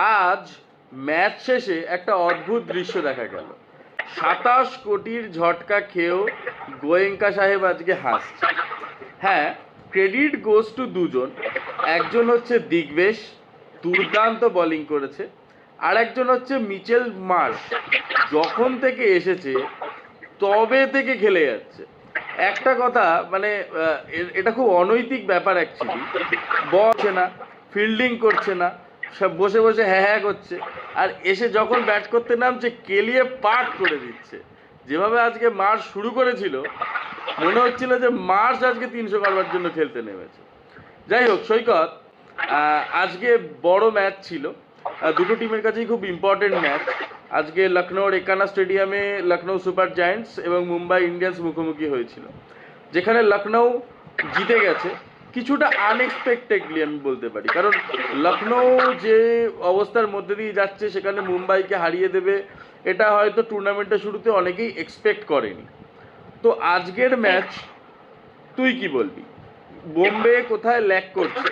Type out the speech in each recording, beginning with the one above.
আজ ম্যাচ শেষে একটা অদ্ভুত দৃশ্য দেখা গেল। 27 কোটির ঝটকা খেয়েও গোয়েঙ্কা সাহেব আজকে হাসছে। হ্যাঁ, ক্রেডিট গোস টু দুজন। একজন হচ্ছে দিগ্বেশ, দুর্দান্ত বোলিং করেছে। আর একজন হচ্ছে মিচেল মার্শ, যখন থেকে এসেছে তবে থেকে খেলে যাচ্ছে। একটা কথা মানে এটা খুব অনৈতিক ব্যাপার অ্যাকচুয়ালি। বলছে না, ফিল্ডিং করছে না, সব বসে বসে হ্যাঁ হ্যাঁ করছে, আর এসে যখন ব্যাট করতে নামছে কেলিয়ে পাট করে দিচ্ছে। যেভাবে আজকে মার্চ শুরু করেছিল মনে হচ্ছিল যে মার্চ আজকে 300 করবার জন্য খেলতে নেমেছে। যাই হোক সৈকত, আজকে বড় ম্যাচ ছিল, দুটো টিমের কাছেই খুব ইম্পর্টেন্ট ম্যাচ। আজকে লখনৌর একানা স্টেডিয়ামে লখনৌ সুপার জায়ান্টস এবং মুম্বাই ইন্ডিয়ান্স মুখোমুখি হয়েছিল, যেখানে লখনৌ জিতে গেছে কিছুটা আনএক্সপেক্টেডলি আমি বলতে পারি। কারণ লখনৌ যে অবস্থার মধ্যে দিয়ে যাচ্ছে সেখানে মুম্বাইকে হারিয়ে দেবে এটা হয়তো টুর্নামেন্টের শুরুতে অনেকেই এক্সপেক্ট করেনি। তো আজকের ম্যাচ তুই কি বলবি? বোম্বে কোথায় ল্যাক করছে?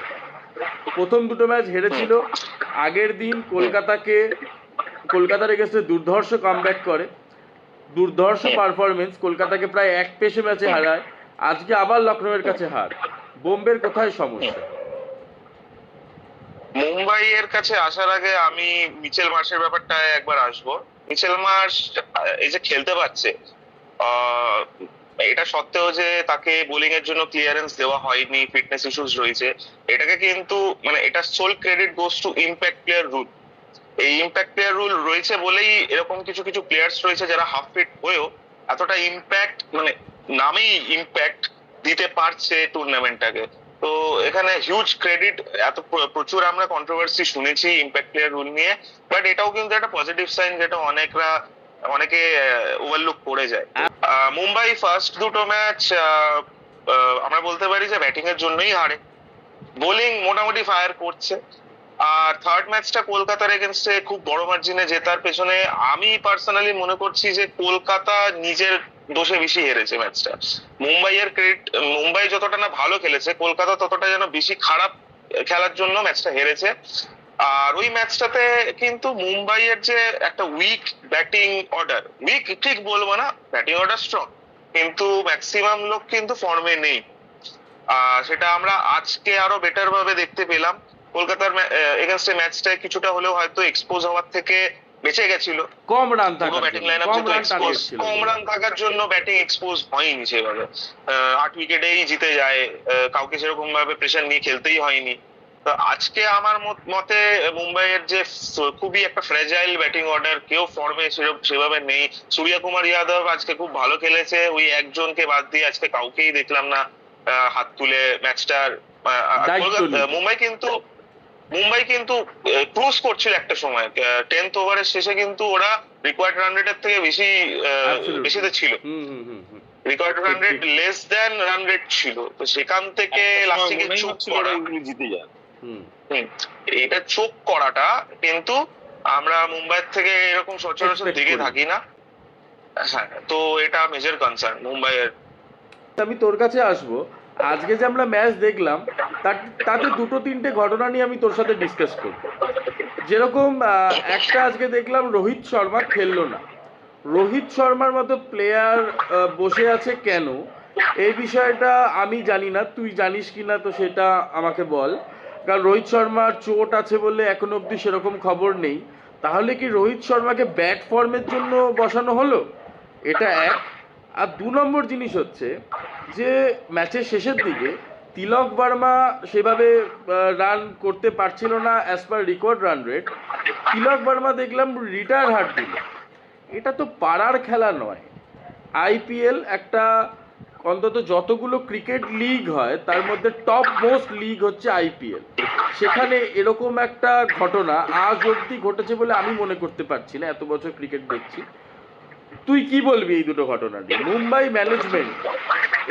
প্রথম দুটো ম্যাচ হেরেছিল, আগের দিন কলকাতার এগেন্স্টে দুর্ধর্ষ কামব্যাক করে, দুর্ধর্ষ পারফরমেন্স, কলকাতাকে প্রায় এক পেশে ম্যাচে হারায়। আজকে আবার লখনৌয়ের কাছে হার। বোম্বের কোথায় সমস্যা? মুম্বাইয়ের কাছে আসার আগে আমি মিচেল মার্শের ব্যাপারটা একবার আসবো। মিচেল মার্শ এই যে খেলতে পারছে, এটা সত্ত্বেও যে তাকে বোলিং এর জন্য ক্লিয়ারেন্স দেওয়া হয়নি, ফিটনেস ইস্যুস রয়েছে, এটাকে কিন্তু মানে এটা sole credit goes to impact player rule. এই ইম্প্যাক্ট প্লেয়ার রুল রয়েছে বলেই এরকম কিছু কিছু প্লেয়ার্স রয়েছে যারা হাফ ফিট হয়েও এতটা ইম্প্যাক্ট মানে নামেই ইম্প্যাক্ট দিতে পারছে টুর্নামেন্টটাকে। তো এখানে হিউজ ক্রেডিট। এত প্রচুর আমরা কন্ট্রোভার্সি শুনেছি ইম্প্যাক্ট প্লেয়ার রুল নিয়ে, বাট এটাও কিন্তু একটা পজিটিভ সাইন যেটা অনেকে ওভারলুক করে যায়। মুম্বাই ফার্স্ট দুটো ম্যাচ আমরা বলতে পারি যে ব্যাটিং এর জন্যই হারে, বোলিং মোটামুটি ফায়ার করছে। আর থার্ড ম্যাচটা কলকাতার এগেনস্টে খুব বড় মার্জিনে জেতার পেছনে আমি পার্সোনালি মনে করছি যে কলকাতা নিজের দোষে বেশি হেরেছে ম্যাচটা। মুম্বাই যতটা না ভালো খেলেছে, কলকাতা ততটা যেন বেশি খারাপ খেলার জন্য ম্যাচটা হেরেছে। আর ওই ম্যাচটাতে কিন্তু মুম্বাইয়ের যে একটা উইক ব্যাটিং অর্ডার, উইক ঠিক বলবো না, ব্যাটিং অর্ডার স্ট্রং, কিন্তু ম্যাক্সিমাম লোক কিন্তু ফর্মে নেই। সেটা আমরা আজকে আরো বেটার ভাবে দেখতে পেলাম। কলকাতার এগেনস্টে ম্যাচটায় কিছুটা হলেও হয়তো এক্সপোজ হওয়ার থেকে বেঁচে গেছিল। কম রান থাকার ব্যাটিং লাইন আপ কম রান থাকার জন্য ব্যাটিং এক্সপোজ হয়নি সেভাবে। 8 উইকেটেই জিতে যায়, কাউকে সেরকম ভাবে প্রেশার নিয়ে খেলতেই হয়নি। তো আজকে আমার মতে মুম্বাইয়ের যে খুবই একটা ফ্র্যাজাইল ব্যাটিং অর্ডার, কেউ ফর্মে সেভাবে নেই। সূর্য কুমার যাদব আজকে খুব ভালো খেলেছে, ওই একজনকে বাদ দিয়ে আজকে কাউকেই দেখলাম না হাত তুলে ম্যাচটার। মুম্বাই কিন্তু ক্রুজ করছিল একটা সময়। 10th ওভারের শেষে কিন্তু ওরা রিকোয়ার্ড রান রেটের থেকে বেশিতে ছিল, required run rate less than run rate ছিল। তো সেখান থেকে লাস্টে চোখ করা, জিতে যায়। এটা চোখ করাটা কিন্তু আমরা মুম্বাইয়ের থেকে এরকম সচরাচর দেখে থাকি না। হ্যাঁ, তো এটা মেজর কনসার্ন মুম্বাইয়ের। আমি তোর কাছে আসবো। আজকে যে আমরা ম্যাচ দেখলাম তাতে দুটো তিনটে ঘটনা নিয়ে আমি তোর সাথে ডিসকাস করব। যেরকম একটা আজকে দেখলাম রোহিত শর্মা খেললো না। রোহিত শর্মার মতো প্লেয়ার বসে আছে কেন, এই বিষয়টা আমি জানি না, তুই জানিস কি না তো সেটা আমাকে বল। কারণ রোহিত শর্মার চোট আছে বলে এখনো অবধি সেরকম খবর নেই। তাহলে কি রোহিত শর্মাকে ব্যাট ফর্মের জন্য বসানো হলো? এটা এক। আর 2 নম্বর জিনিস হচ্ছে যে ম্যাচের শেষের দিকে তিলক বর্মা সেভাবে রান করতে পারছিল না as per record run rate. Tilak Varma দেখলাম রিটায়ার হার্ট দিল। এটা তো পাড়ার খেলা নয়। আইপিএল একটা, অন্তত যতগুলো ক্রিকেট লিগ হয় তার মধ্যে টপ মোস্ট লিগ হচ্ছে আইপিএল। সেখানে এরকম একটা ঘটনা আজ অবধি ঘটেছে বলে আমি মনে করতে পারছি না, এত বছর ক্রিকেট দেখছি। তুই কি বলবি এই দুটো ঘটনা নিয়ে? মুম্বাই ম্যানেজমেন্ট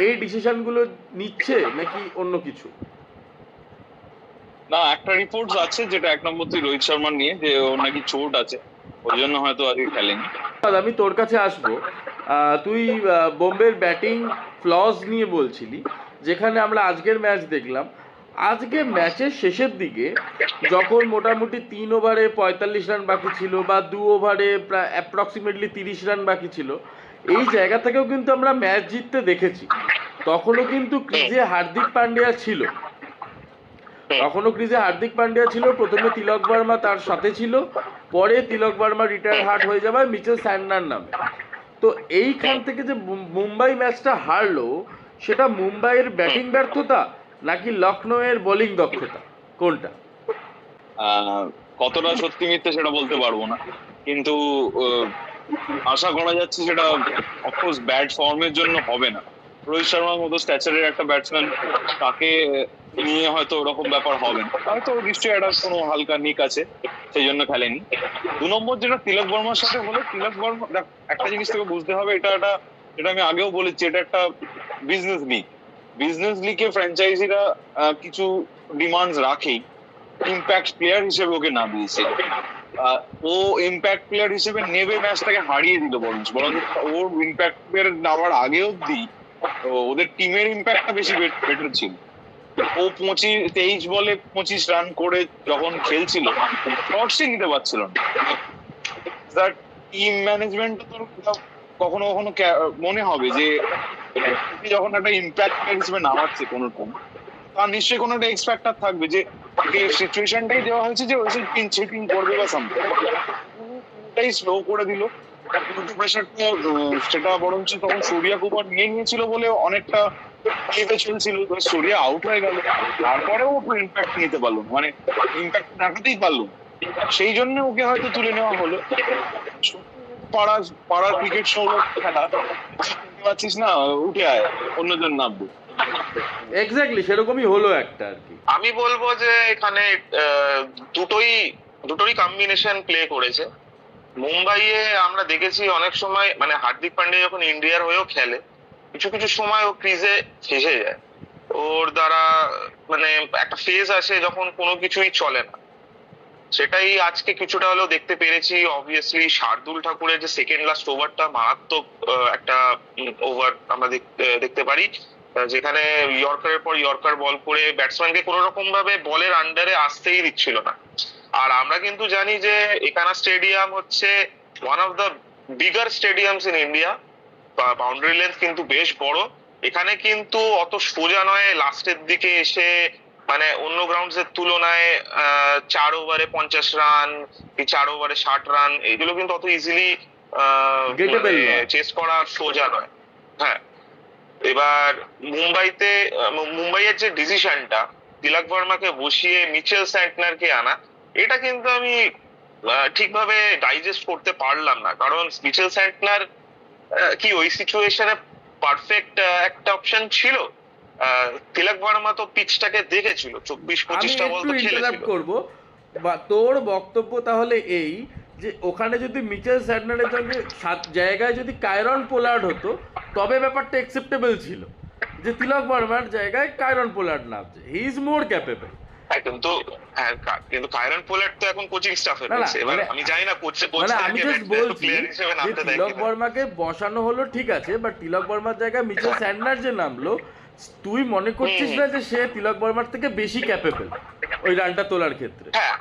এই ডিসিশনগুলো নিচ্ছে নাকি অন্য কিছু? না, একটা রিপোর্টস আছে যেটা 1 নম্বর রোহিত শর্মা নিয়ে, যে ওর নাকি চোট আছে, ওই জন্য হয়তো আজকে খেলেনি। আমি তোর কাছে আসবো। তুই বোম্বের ব্যাটিং ফ্লস নিয়ে বলছিলি, যেখানে আমরা আজকের ম্যাচ দেখলাম আজকে ম্যাচের শেষের দিকে যখন মোটামুটি 3 ওভারে 45 রান বাকি ছিল বা 2 ওভারে প্রায় অ্যাপ্রক্সিমেটলি 30 রান বাকি ছিল, এই জায়গা থেকেও কিন্তু আমরা ম্যাচ জিততে দেখেছি। তখনও কিন্তু ক্রিজে হার্দিক পান্ডিয়া ছিল, প্রথমে তিলক বর্মা তার সাথে ছিল, পরে তিলক বর্মা রিটায়ার হার্ট হয়ে যাবে মিচেল স্যান্টনার নামে। তো এইখান থেকে যে মুম্বাই ম্যাচটা হারলো, সেটা মুম্বাইয়ের ব্যাটিং ব্যর্থতা নাকি লখনৌয়ের বোলিং দক্ষতা, কোনটা? কতটা সত্যি মিথ্যে সেটা বলতে পারবো না, কিন্তু আশা করা যাচ্ছে সেটা অফকোর্স ব্যাড ফর্মের জন্য হবে না। রোহিত শর্মার মতো স্ট্যাচারের একটা ব্যাটসম্যান, তাকে নিয়ে হয়তো ওরকম ব্যাপার হবে না, হয়তো নিশ্চয়ই একটা কোনো হালকা নিক আছে, সেই জন্য খেলেনি। 2 নম্বর যেটা তিলক বর্মার সাথে হলো, তিলক বর্মা একটা জিনিস থেকে বুঝতে হবে, এটা যেটা আমি আগেও বলেছি, এটা একটা বিজনেস লিগে ফ্র্যাঞ্চাইজিরা কিছু ডিমান্ডস রাখেই। ইম্প্যাক্ট প্লেয়ার হিসেবে ওকে না দিয়েছে, ও ইম্প্যাক্ট প্লেয়ার হিসেবে নেবে ম্যাচটাকে হারিয়ে দিল। বরঞ্চ ওর ইম্প্যাক্ট প্লেয়ার নেওয়ার আগে অব্দি ওদের টিমের ইম্প্যাক্টটা বেশি বেটার ছিল। ও 23 বলে 25 রান করে যখন খেলছিল, শর্টসই নিতে পারছিল না। টিম ম্যানেজমেন্ট কখনো কখনো মনে হবে যে যখন একটা ইম্প্যাক্ট প্লেয়ার হিসেবে নামাচ্ছে কোনো টিম, তার নিশ্চয়ই কোনো একটা এক্সপেক্টার থাকবে যে সিচুয়েশনটাই দেওয়া হয়েছে যে ওই চিটিং করবে বা সামথিং, ওটাই স্লো করে দিল। প্রেশারটা সেটা বরঞ্চ তখন সূর্যা কুমার নিয়ে নিয়েছিল বলে অনেকটা চলছিল, সূর্যা আউট হয়ে গেল, তারপরেও ইম্প্যাক্ট নিতে পারলো, মানে ইম্প্যাক্ট দেখাতেই পারলো, সেই জন্য ওকে হয়তো তুলে নেওয়া হলো। পাড়ার ক্রিকেট শো খেলা পাচ্ছিস না, উঠে আয়, অন্যজন নামবে। এক্স্যাক্টলি সেরকমই হলো একটা আর কি। আমি বলবো যে এখানে দুটোরই কম্বিনেশন প্লে করেছে। মুম্বাইয়ে আমরা দেখেছি অনেক সময়, মানে হার্দিক পান্ডিয়া যখন ইন্ডিয়ার হয়েও খেলে, কিছু কিছু সময় ও ক্রিজে ফেসে যায়। ওর দ্বারা মানে একটা ফেজ আসে যখন কোনো কিছুই চলে না, সেটাই আজকে কিছুটা হলেও দেখতে পেরেছি। অবভিয়াসলি শার্দুল ঠাকুরের যে সেকেন্ড লাস্ট ওভারটা মারাত্মক একটা ওভার আমরা দেখতে পারি, যেখানে ইয়র্কারের পর ইয়র্কার বল করে ব্যাটসম্যানকে কোনো রকম ভাবে বলের আন্ডারে আসতেই দিচ্ছিল না। আর আমরা কিন্তু জানি যে একানা স্টেডিয়াম হচ্ছে one of the bigger stadiums in India, boundary length কিন্তু বেশ বড়। এখানে কিন্তু অত সোজা নয় লাস্টের দিকে এসে, মানে অন্য গ্রাউন্ডস এর তুলনায় 4 ওভারে 50 রান কি 4 ওভারে 60 রান, এগুলো কিন্তু অত ইজিলি চেস করা সোজা নয়। হ্যাঁ, এবার মুম্বাইয়ের যে ডিসিশনটা তিলক বর্মাকে বসিয়ে মিচেল স্যান্টনারকে আনা, এটা কিন্তু আমি ঠিকভাবে ডাইজেস্ট করতে পারলাম না। কারণ মিচেল স্যান্টনার কি ওই সিচুয়েশনে পারফেক্ট একটা অপশন ছিল? তিলক বর্মা তো পিচটাকে দেখেছিল, 24-25টা বল তো খেলেছিল। করবো বা তোর বক্তব্য তাহলে এই যে ওখানে যদি মিচেল স্যান্টনারের সঙ্গে জায়গায় যদি কায়রন পোলার্ড হতো, তবে ব্যাপারটা অ্যাকসেপ্টেবল ছিল যে তিলক বর্মার জায়গায় কায়রন পোলার্ড নামছে, হি ইজ মোর ক্যাপেবল। কিন্তু কায়রন পোলার্ড তো এখন কোচিং স্টাফে রয়েছে, এবার আমি জানি না কোচ আমি জাস্ট বলছি যে তিলক বর্মাকে বসানো হলো ঠিক আছে, বাট তিলক বর্মার জায়গায় মিচেল স্যান্টনার যে নামলো, তুই মনে করছিস না যে সে তিলক বর্মার থেকে বেশি ক্যাপেবল ওই রানটা তোলার ক্ষেত্রে? হ্যাঁ,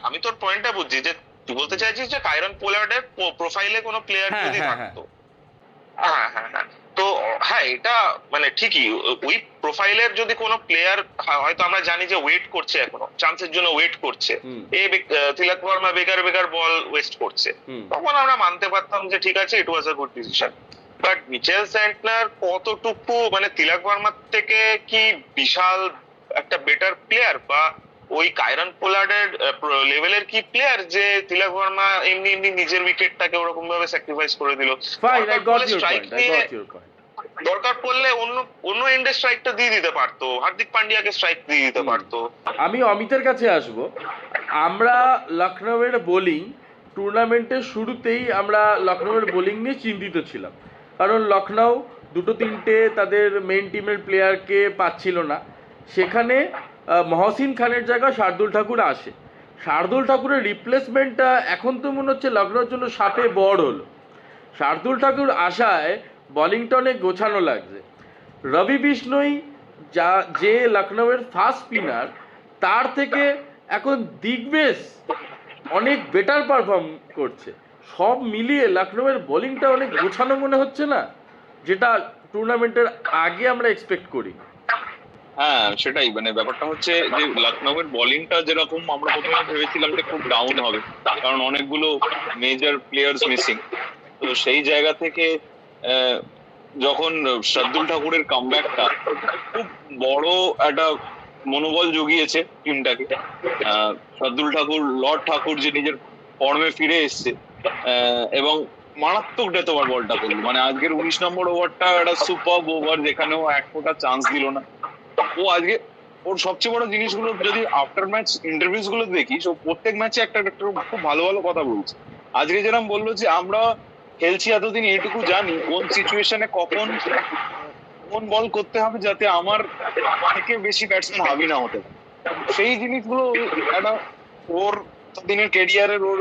আমি তোর পয়েন্টটা বুঝছি, যে তুই বলতে চাইছিস যে কায়রন পোলার্ডের প্রোফাইলে কোনো প্লেয়ার যদি থাকতো। হ্যাঁ হ্যাঁ হ্যাঁ, তো হ্যাঁ এটা মানে ঠিকই, ওই প্রোফাইলের যদি কোনো প্লেয়ার, হয়তো আমরা জানি যে ওয়েট করছে, এখনো চান্সের জন্য ওয়েট করছে, তিলক বর্মা বেকার বল ওয়েস্ট করছে, তখন আমরা মানতে পারতাম যে ঠিক আছে, it was a good decision. But Mitchell Santner কতটুকু মানে তিলক বর্মার থেকে কি বিশাল একটা বেটার প্লেয়ার, বা ওই কায়রন পোলার্ডের লেভেলের কি প্লেয়ার যে তিলক বর্মা এমনি নিজের উইকেটটাকে ওরকম ভাবে স্যাক্রিফাইস করে দিল? দরকার পড়লে অন্য এন্ডে স্ট্রাইকটা দিয়ে দিতে পারতো, হার্দিক পান্ডিয়াকে স্ট্রাইক দিয়ে দিতে পারতো। আমি অমিতের কাছে আসব। আমরা লখনৌয়ের বোলিং টুর্নামেন্টের শুরুতেই আমরা লখনৌয়ের বোলিং নিয়ে চিন্তিত ছিলাম, কারণ লখনৌ 2-3টে তাদের মেইন টিমের প্লেয়ারকে পাচ্ছিল না। সেখানে মহসিন খানের জায়গায় শার্দুল ঠাকুর আসে। শার্দুল ঠাকুরের রিপ্লেসমেন্টটা এখন তো মনে হচ্ছে লখনৌর জন্য সাপে বড় হলো। শার্দুল ঠাকুর আসায় বলিংটা অনেক গোছানো লাগছে। রবি বিষ্ণই যে লখনৌয়ের ফাস্ট স্পিনার, তার থেকে এখন দিগ্বেশ অনেক বেটার পারফর্ম করছে। সব মিলিয়ে লখনৌয়ের বোলিংটা অনেক গোছানো মনে হচ্ছে না, যেটা টুর্নামেন্টের আগে আমরা এক্সপেক্ট করি। হ্যাঁ সেটাই, মানে ব্যাপারটা হচ্ছে যে লখনৌয়ের বোলিংটা যেরকম আমরা প্রথমে ভেবেছিলাম যে খুব ডাউন হবে, কারণ অনেকগুলো মেজর প্লেয়ার্স মিসিং। তো সেই জায়গা থেকে যখন শার্দুল ঠাকুরের কামব্যাকটা খুব বড় একটা মনোবল জুগিয়েছে টিমটাকে। শার্দুল ঠাকুর, লর্ড ঠাকুর যে নিজের ফর্মে ফিরে এসছে, এবং মারাত্মক ডেথ ওভার বলটা করলো। মানে আজকের 19 নম্বর ওভারটা একটা সুপার ওভার, যেখানেও এক ফোঁটা চান্স দিল না। ও আজকে ওর সবচেয়ে বড় জিনিসগুলো যদি আফটার ম্যাচ ইন্টারভিউস গুলো দেখি, ও প্রত্যেক ম্যাচে একটা খুব ভালো ভালো কথা বলছে। আজকে যেরকম বললো যে আমরা খেলছি এতদিন, এইটুকু জানি কোন সিচুয়েশনে কখন কোন বল করতে হবে যাতে আমার থেকে বেশি ব্যাটসম্যান হাবি না হতে পারে। সেই জিনিসগুলো একটা ওর দিনের ক্যারিয়ারের ওর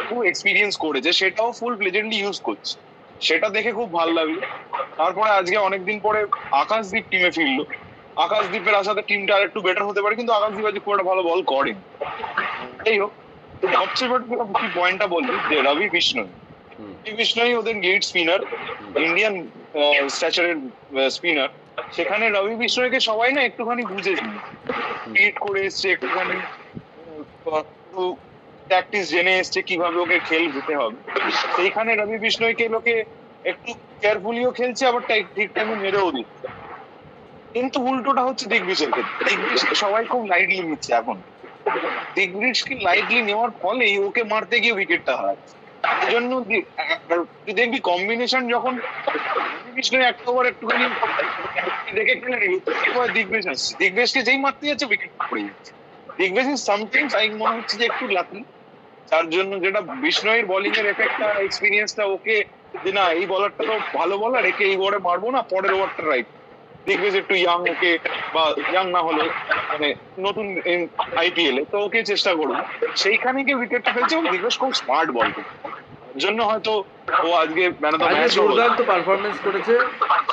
খুব এক্সপিরিয়েন্স করেছে, সেটাও ফুল প্লেজেন্টলি ইউজ করছে। সেটা দেখে খুব ভালো লাগলো। তারপরে আজকে অনেকদিন পরে আকাশদীপ টিমে ফিরলো। আকাশদীপের আসাতে টিমটা আর একটু বেটার হতে পারে, কিন্তু আকাশদীপ আজকে খুব একটা ভালো বল করেন। যাই হোক, সবচেয়ে বড় কি পয়েন্টটা বললি যে রবি বিষ্ণয়, বিষ্ণয় ওদের লিড স্পিনার, ইন্ডিয়ান স্ট্যাচারের স্পিনার। সেখানে রবি বিষ্ণয়কে সবাই না একটুখানি বুঝেছে, লিড করে এসছে, একটুখানি প্র্যাকটিস জেনে এসছে কিভাবে ওকে খেল দিতে হবে। সেইখানে রবি বিষ্ণয়কে লোকে একটু কেয়ারফুলিও খেলছে, আবার ঠিক টাইমে মেরেও দিচ্ছে। কিন্তু উল্টোটা হচ্ছে দিগ্বিজয়ের ক্ষেত্রে, দিগ্বিজয়কে সবাই খুব লাইটলি নিচ্ছে এখন। দিগ্বিজয়কে লাইটলি নেওয়ার ফলেই ওকে মারতে গিয়ে উইকেটটা হয়। এই জন্য তুই দেখবি কম্বিনেশন যখন বিষ্ণয় একটা ওভার একটুখানি দেখে খেলে নিবি, এবার দিগ্বিজয় আসছে, দিগ্বিজয়কে যেই মারতে যাচ্ছে উইকেট পড়ে যাচ্ছে। দিগ্বিজয় সামটাইমস মনে হচ্ছে যে একটু লাকি, তার জন্য যেটা বিষ্ণয়ের বোলিং এর এফেক্টটা, এক্সপিরিয়েন্সটা ওকে যে না এই বলারটা তো ভালো বলার, একে এই ওভারে মারবো না, পরের ওভারটা রাইট। দিগ্বিজয় একটু ইয়াং, ওকে বা ইয়াং না হলে মানে নতুন আইপিএল এ তো ওকে চেষ্টা করবো, সেইখানে গিয়ে উইকেটটা ফেলছে। এবং দিগ্বিজয় খুব স্মার্ট বল জন্য হয়তো ও আজকে ম্যান অফ দ্য ম্যাচ দুর্দান্ত পারফরমেন্স করেছে।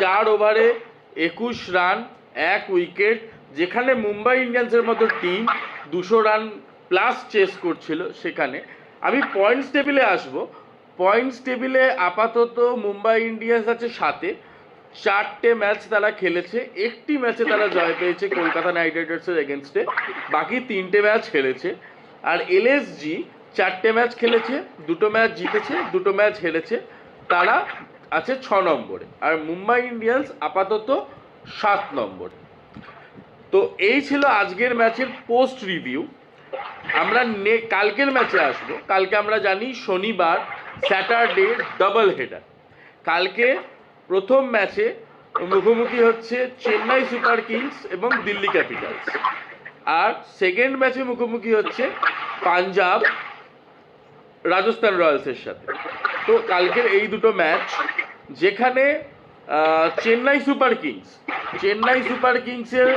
4 ওভারে 21 রান, 1 উইকেট, যেখানে মুম্বাই ইন্ডিয়ান্সের মতো টিম 200 রান প্লাস চেস করছিল। সেখানে আমি পয়েন্টস টেবিলে আসব। পয়েন্টস টেবিলে আপাতত মুম্বাই ইন্ডিয়ান্স আছে 7-এ। 4টে ম্যাচ তারা খেলেছে, একটি ম্যাচে তারা জয় পেয়েছে কলকাতা নাইট রাইডার্সের এগেনস্টে, বাকি 3টে ম্যাচ খেলেছে। আর এলএসজি 4টে ম্যাচ খেলেছে, 2টো ম্যাচ জিতেছে, 2টো ম্যাচ হেরেছে, তারা আছে 6 নম্বরে। আর মুম্বাই ইন্ডিয়ান্স আপাতত 7 নম্বরে। তো এই ছিল আজকের ম্যাচের পোস্ট রিভিউ। আমরা কালকের ম্যাচে আসবো। কালকে আমরা জানি শনিবার, স্যাটারডে ডাবল হেডার। কালকে প্রথম ম্যাচে মুখোমুখি হচ্ছে চেন্নাই সুপার কিংস এবং দিল্লি ক্যাপিটালস, আর সেকেন্ড ম্যাচে মুখোমুখি হচ্ছে পাঞ্জাব রাজস্থান রয়্যালসের সাথে। তো কালকের এই দুটো ম্যাচ, যেখানে চেন্নাই সুপার কিংসের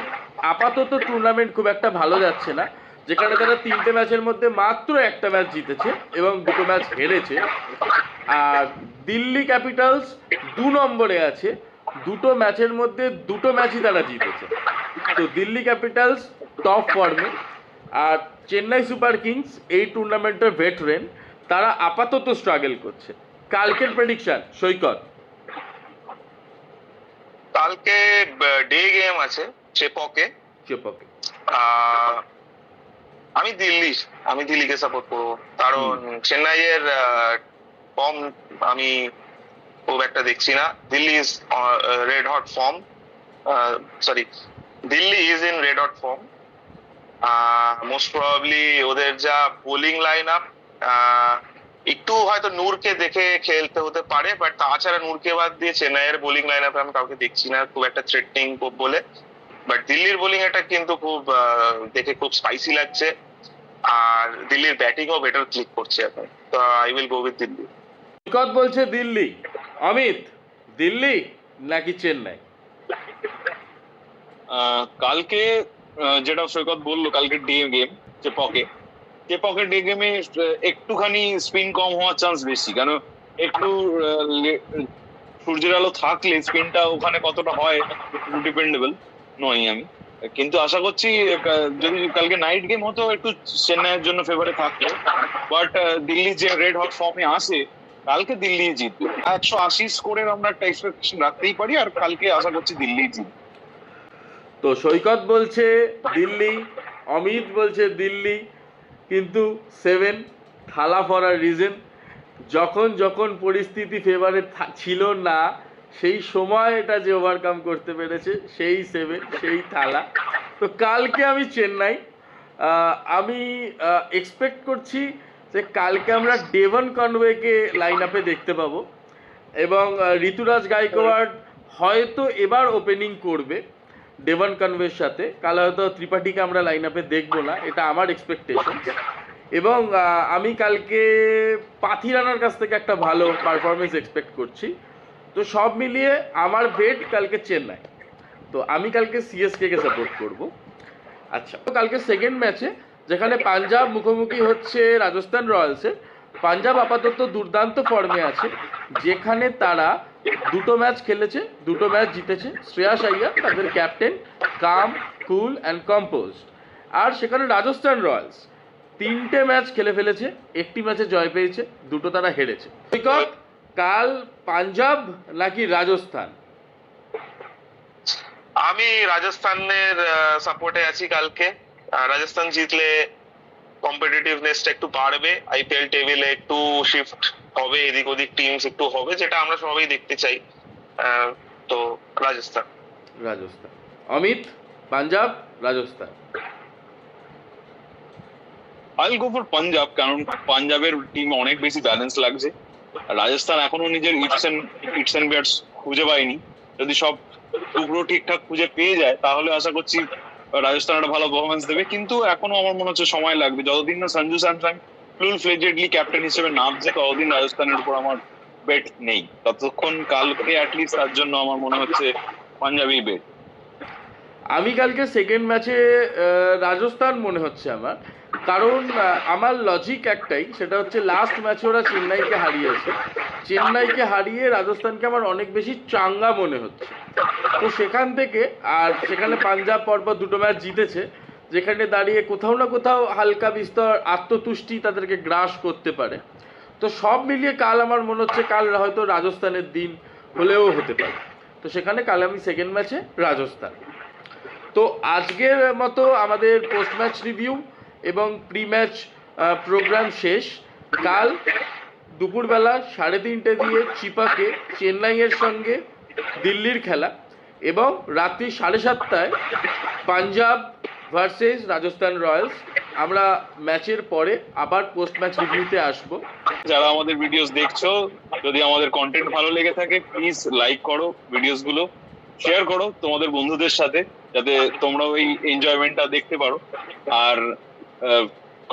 আপাতত টুর্নামেন্ট খুব একটা ভালো যাচ্ছে না, যেখানে তারা 3টে ম্যাচের মধ্যে মাত্র একটা ম্যাচ জিতেছে এবং 2টো ম্যাচ হেরেছে। আর দিল্লি ক্যাপিটালস 2 নম্বরে আছে, 2টো ম্যাচের মধ্যে 2টো ম্যাচই তারা জিতেছে। তো দিল্লি ক্যাপিটালস টপ ফর্মে, আর চেন্নাই সুপার কিংস এই টুর্নামেন্টের ভেটারেন, তারা আপাতত স্ট্রাগল করছে। কালকের প্রেডিকশন সৈকত? কালকে ডে গেম আছে চেপকে। আমি দিল্লিকে সাপোর্ট করবো, কারণ চেন্নাইয়ের ফর্ম আমি খুব একটা দেখছি না। Delhi is red hot form, Delhi is in red hot form. Most probably ওদের যা বোলিং লাইন আপ, একটু হয়তো নূরকে দেখে খেলতে হতে পারে, বাট তাছাড়া নূরকে বাদ দিয়ে চেন্নাইয়ের বোলিং লাইন আপে আমি কাউকে দেখছি না খুব একটা থ্রেটনিং বলে। বাট দিল্লির বোলিং এটা কিন্তু খুব দেখে খুব স্পাইসি লাগছে, আর দিল্লির ব্যাটিংও বেটার ক্লিক করছে এখন। তো I will go with Delhi. Saikat বলছে দিল্লি। অমিত, দিল্লি নাকি চেন্নাই? কালকে যেটা সৈকত বললো, কালকে ডে গেম চেপকে ডে গেমে একটুখানি স্পিন কম হওয়ার চান্স বেশি, কেন একটু সূর্যের আলো থাকলে স্পিনটা ওখানে কতটা হয় ডিপেন্ডেবল। নই আমি, কিন্তু আশা করছি যদি কালকে নাইট গেম হতো একটু চেন্নাইয়ের জন্য ফেভারে থাকতো, বাট দিল্লি যে রেড হট ফর্মে আসে, কালকে দিল্লি জিতবে। 180 স্কোরের আমরা একটা এক্সপেকটেশন রাখতেই পারি, আর কালকে আশা করছি দিল্লি জিতবে। তো সৈকত বলছে দিল্লি, অমিত বলছে দিল্লি, কিন্তু 7 থালা ফরার রিজন যখন যখন পরিস্থিতি ফেভারে ছিল না, সেই সময় এটা যে ওভারকাম করতে পেরেছে, সেই 7 সেই থালা। তো কালকে আমি চেন্নাই, আমি এক্সপেক্ট করছি যে কালকে আমরা ডেভন কনওয়েকে লাইন আপে দেখতে পাবো, এবং ঋতুরাজ গাইকোয়াড় হয়তো এবার ওপেনিং করবে ডেভন কনওয়ের সাথে। কাল হয়তো ত্রিপাঠীকে আমরা লাইন আপে দেখবো না, এটা আমার এক্সপেকটেশন। এবং আমি কালকে পাথিরানার কাছ থেকে একটা ভালো পারফরমেন্স এক্সপেক্ট করছি। তো সব মিলিয়ে আমার বেট কালকে চেন্নাই। তো আমি কালকে সিএসকে কে সাপোর্ট করব। আচ্ছা, তো কালকে সেকেন্ড ম্যাচে যেখানে পাঞ্জাব মুখোমুখি হচ্ছে রাজস্থান রয়্যালসে, পাঞ্জাব আপাতত দুর্দান্ত ফর্মে আছে, যেখানে তারা 2টো ম্যাচ খেলেছে, 2টো ম্যাচ জিতেছে। শ্রেয়াস আইয়ার তাদের captain, calm, cool and composed. আর সেখানে রাজস্থান রয়্যালস 3টে ম্যাচ খেলে ফেলেছে, 1টি ম্যাচে জয় পেয়েছে, 2টো তারা হেরেছে। সৈকত, কাল পাঞ্জাব নাকি রাজস্থান? আমি রাজস্থানের সাপোর্টে আছি কালকে। রাজস্থান জিতলে কম্পিটিটিভনেসটা একটু বাড়বে, আইপিএল টেবিলে একটু শিফট হবে, এদিক ওদিক টিমস একটু হবে, যেটা আমরা সবাই দেখতে চাই। তো Rajasthan. Rajasthan. Amit, Punjab, Rajasthan? I will go for Punjab, কারণ পাঞ্জাবের টিম অনেক বেশি ব্যালেন্স লাগছে। রাজস্থান এখনো নিজের ইটস এন্ড ব্যাটস খুঁজে পায়নি। যদি সব টুকরো ঠিকঠাক খুঁজে পেয়ে যায়, তাহলে আশা করছি রাজস্থান একটা ভালো পারফরমেন্স দেবে। কিন্তু এখনো আমার মনে হচ্ছে সময় লাগবে। যতদিন না সঞ্জু স্যামসন ফুল ফ্লেজেডলি ক্যাপ্টেন হিসেবে নামছে, ততদিন রাজস্থানের উপর আমার বেট নেই। ততক্ষণ কালকে অ্যাটলিস্ট তার জন্য আমার মনে হচ্ছে পাঞ্জাবি বেট। আমি কালকে সেকেন্ড ম্যাচে রাজস্থান মনে হচ্ছে আমার, কারণ আমার লজিক একটাই, সেটা হচ্ছে লাস্ট ম্যাচে ওরা চেন্নাইকে হারিয়েছে। চেন্নাইকে হারিয়ে রাজস্থানকে আমার অনেক বেশি চাঙ্গা মনে হচ্ছে। তো সেখান থেকে, আর সেখানে পাঞ্জাব পরপর 2টো ম্যাচ জিতেছে, যেখানে দাঁড়িয়ে কোথাও না কোথাও হালকা বিস্তর আত্মতুষ্টি তাদেরকে গ্রাস করতে পারে। তো সব মিলিয়ে কাল আমার মনে হচ্ছে কাল হয়তো রাজস্থানের দিন হলেও হতে পারে। তো সেখানে কাল আমি সেকেন্ড ম্যাচে রাজস্থান। তো আজকের মতো আমাদের পোস্ট ম্যাচ রিভিউ এবং প্রি ম্যাচ প্রোগ্রাম শেষ। কাল দুপুরবেলা 3:30 দিয়ে চিপাকে চেন্নাইয়ের সঙ্গে দিল্লির খেলা, এবং রাত্রি 7:30টায় পাঞ্জাব ভার্সেস রাজস্থান রয়্যালস। আমরা ম্যাচের পরে আবার পোস্ট ম্যাচ রিভিউতে আসবো। যারা আমাদের ভিডিওস দেখছো, যদি আমাদের কন্টেন্ট ভালো লেগে থাকে, প্লিজ লাইক করো, ভিডিওস গুলো শেয়ার করো তোমাদের বন্ধুদের সাথে, যাতে তোমরাও এই এনজয়মেন্টটা দেখতে পারো। আর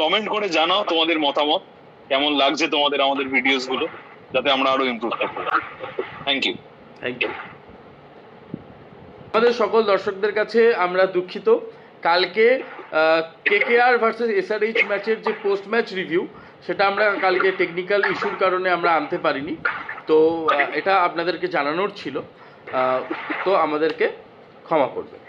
কমেন্ট করে জানাও তোমাদের মতামত, কেমন লাগছে তোমাদের আমাদের ভিডিওস গুলো, যাতে আমরা আরো ইমপ্রুভ করতে পারি। Thank you. Thank you. আমাদের সকল দর্শকদের কাছে আমরা দুঃখিত, কালকে কেকেআর ভার্সেস এসআরএইচ ম্যাচের যে পোস্ট ম্যাচ রিভিউ, সেটা আমরা কালকে টেকনিক্যাল ইস্যুর কারণে আমরা আনতে পারিনি। তো এটা আপনাদেরকে জানানোর ছিল, তো আমাদেরকে ক্ষমা করবেন।